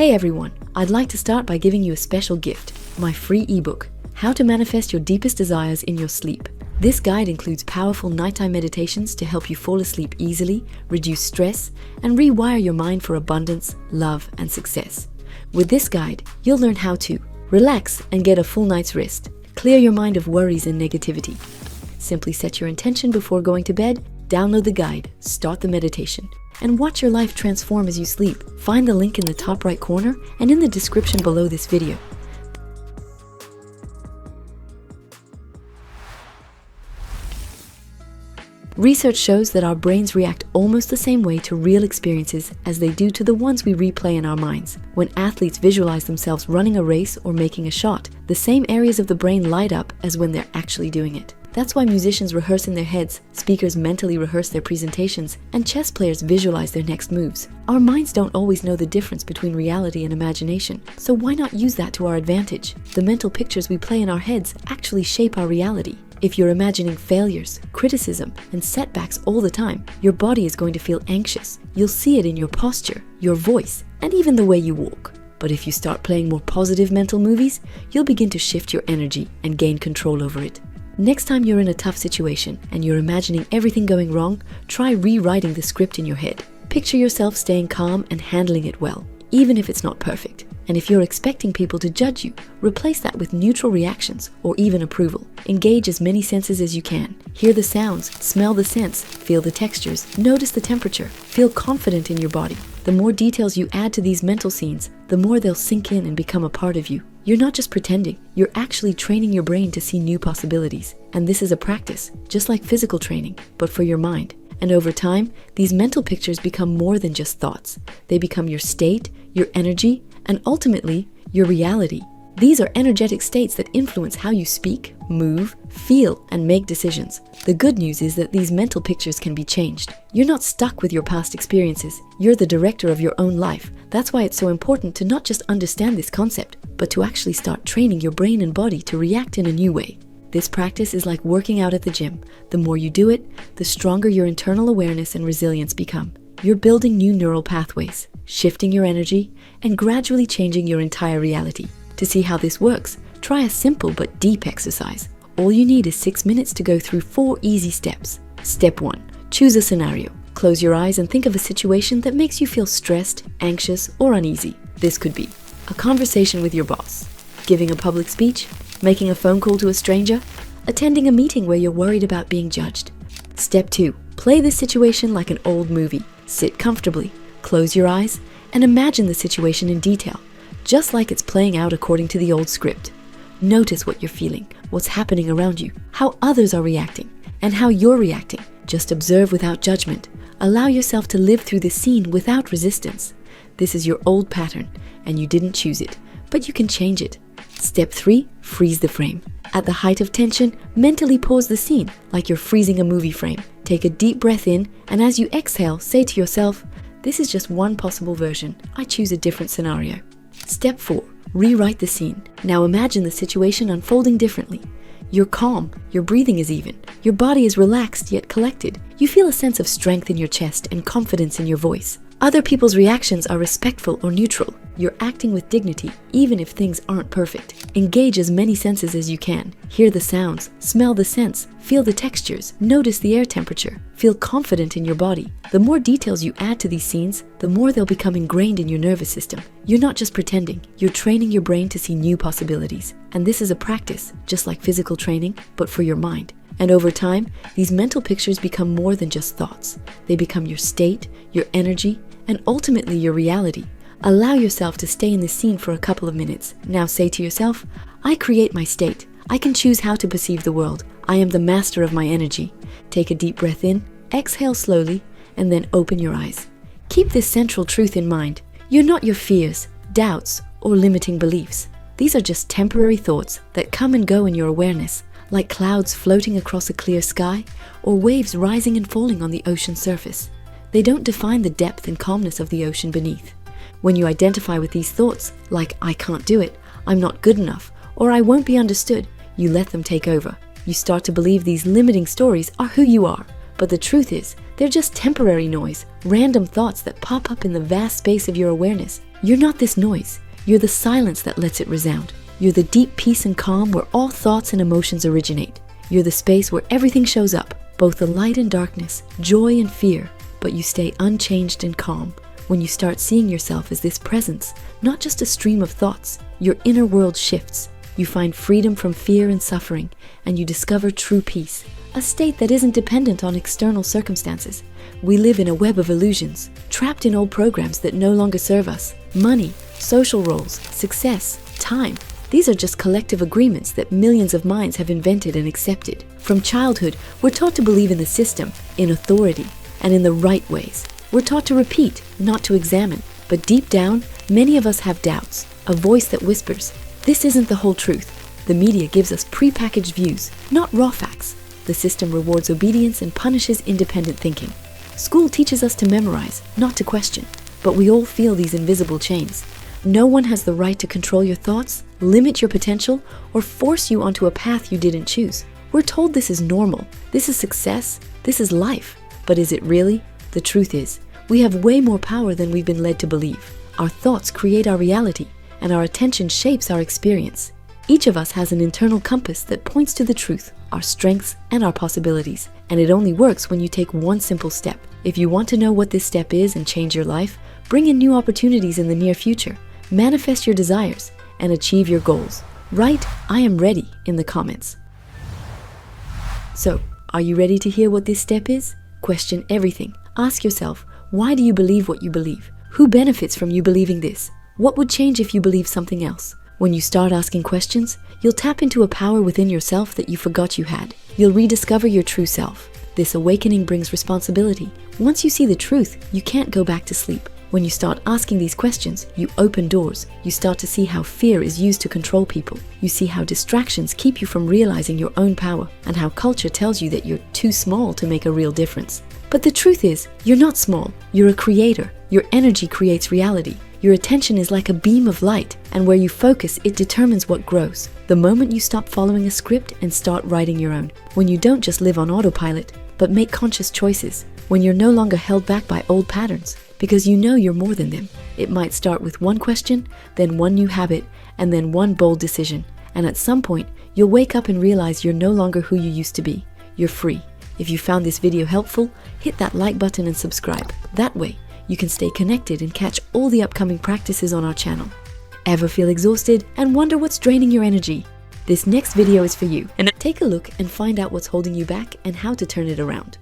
Hey everyone, I'd like to start by giving you a special gift, my free ebook, How to Manifest Your Deepest Desires in Your Sleep. This guide includes powerful nighttime meditations to help you fall asleep easily, reduce stress, and rewire your mind for abundance, love, and success. With this guide, you'll learn how to relax and get a full night's rest, clear your mind of worries and negativity. Simply set your intention before going to bed, download the guide, start the meditation, and watch your life transform as you sleep. Find the link in the top right corner and in the description below this video. Research shows that our brains react almost the same way to real experiences as they do to the ones we replay in our minds. When athletes visualize themselves running a race or making a shot, the same areas of the brain light up as when they're actually doing it. That's why musicians rehearse in their heads, speakers mentally rehearse their presentations, and chess players visualize their next moves. Our minds don't always know the difference between reality and imagination, so why not use that to our advantage? The mental pictures we play in our heads actually shape our reality. If you're imagining failures, criticism, and setbacks all the time, your body is going to feel anxious. You'll see it in your posture, your voice, and even the way you walk. But if you start playing more positive mental movies, you'll begin to shift your energy and gain control over it. Next time you're in a tough situation and you're imagining everything going wrong, try rewriting the script in your head. Picture yourself staying calm and handling it well, even if it's not perfect. And if you're expecting people to judge you, replace that with neutral reactions or even approval. Engage as many senses as you can. Hear the sounds, smell the scents, feel the textures, notice the temperature, feel confident in your body. The more details you add to these mental scenes, the more they'll sink in and become a part of you. You're not just pretending, you're actually training your brain to see new possibilities. And this is a practice, just like physical training, but for your mind. And over time, these mental pictures become more than just thoughts. They become your state, your energy, and ultimately, your reality. These are energetic states that influence how you speak, move, feel, and make decisions. The good news is that these mental pictures can be changed. You're not stuck with your past experiences. You're the director of your own life. That's why it's so important to not just understand this concept, but to actually start training your brain and body to react in a new way. This practice is like working out at the gym. The more you do it, the stronger your internal awareness and resilience become. You're building new neural pathways, shifting your energy, and gradually changing your entire reality. To see how this works, try a simple but deep exercise. All you need is 6 minutes to go through 4 easy steps. Step 1. Choose a scenario. Close your eyes and think of a situation that makes you feel stressed, anxious, or uneasy. This could be a conversation with your boss, giving a public speech, making a phone call to a stranger, attending a meeting where you're worried about being judged. Step 2. Play this situation like an old movie. Sit comfortably, close your eyes, and imagine the situation in detail, just like it's playing out according to the old script. Notice what you're feeling, what's happening around you, how others are reacting, and how you're reacting. Just observe without judgment. Allow yourself to live through the scene without resistance. This is your old pattern, and you didn't choose it, but you can change it. Step 3. Freeze the frame. At the height of tension, mentally pause the scene, like you're freezing a movie frame. Take a deep breath in, and as you exhale, say to yourself, "This is just one possible version. I choose a different scenario." Step 4. Rewrite the scene. Now imagine the situation unfolding differently. You're calm, your breathing is even, your body is relaxed yet collected. You feel a sense of strength in your chest and confidence in your voice. Other people's reactions are respectful or neutral. You're acting with dignity, even if things aren't perfect. Engage as many senses as you can. Hear the sounds, smell the scents, feel the textures, notice the air temperature. Feel confident in your body. The more details you add to these scenes, the more they'll become ingrained in your nervous system. You're not just pretending, you're training your brain to see new possibilities. And this is a practice, just like physical training, but for your mind. And over time, these mental pictures become more than just thoughts. They become your state, your energy, and ultimately your reality. Allow yourself to stay in the scene for a couple of minutes. Now say to yourself, "I create my state. I can choose how to perceive the world. I am the master of my energy." Take a deep breath in, exhale slowly, and then open your eyes. Keep this central truth in mind. You're not your fears, doubts, or limiting beliefs. These are just temporary thoughts that come and go in your awareness, like clouds floating across a clear sky or waves rising and falling on the ocean surface. They don't define the depth and calmness of the ocean beneath. When you identify with these thoughts, like "I can't do it," "I'm not good enough," or "I won't be understood," you let them take over. You start to believe these limiting stories are who you are. But the truth is, they're just temporary noise, random thoughts that pop up in the vast space of your awareness. You're not this noise. You're the silence that lets it resound. You're the deep peace and calm where all thoughts and emotions originate. You're the space where everything shows up, both the light and darkness, joy and fear, but you stay unchanged and calm. When you start seeing yourself as this presence, not just a stream of thoughts, your inner world shifts. You find freedom from fear and suffering, and you discover true peace, a state that isn't dependent on external circumstances. We live in a web of illusions, trapped in old programs that no longer serve us. Money, social roles, success, time. These are just collective agreements that millions of minds have invented and accepted. From childhood, we're taught to believe in the system, in authority, and in the right ways. We're taught to repeat, not to examine. But deep down, many of us have doubts, a voice that whispers, "This isn't the whole truth." The media gives us prepackaged views, not raw facts. The system rewards obedience and punishes independent thinking. School teaches us to memorize, not to question. But we all feel these invisible chains. No one has the right to control your thoughts, limit your potential, or force you onto a path you didn't choose. We're told this is normal, this is success, this is life. But is it really? The truth is, we have way more power than we've been led to believe. Our thoughts create our reality, and our attention shapes our experience. Each of us has an internal compass that points to the truth, our strengths, and our possibilities. And it only works when you take one simple step. If you want to know what this step is and change your life, bring in new opportunities in the near future, manifest your desires, and achieve your goals, write "I am ready" in the comments. So, are you ready to hear what this step is? Question everything. Ask yourself, why do you believe what you believe? Who benefits from you believing this? What would change if you believed something else? When you start asking questions, you'll tap into a power within yourself that you forgot you had. You'll rediscover your true self. This awakening brings responsibility. Once you see the truth, you can't go back to sleep. When you start asking these questions, you open doors. You start to see how fear is used to control people. You see how distractions keep you from realizing your own power, and how culture tells you that you're too small to make a real difference. But the truth is, you're not small. You're a creator. Your energy creates reality. Your attention is like a beam of light, and where you focus, it determines what grows. The moment you stop following a script and start writing your own. When you don't just live on autopilot, but make conscious choices. When you're no longer held back by old patterns, because you know you're more than them. It might start with one question, then one new habit, and then one bold decision. And at some point, you'll wake up and realize you're no longer who you used to be. You're free. If you found this video helpful, hit that like button and subscribe. That way, you can stay connected and catch all the upcoming practices on our channel. Ever feel exhausted and wonder what's draining your energy? This next video is for you. And take a look and find out what's holding you back and how to turn it around.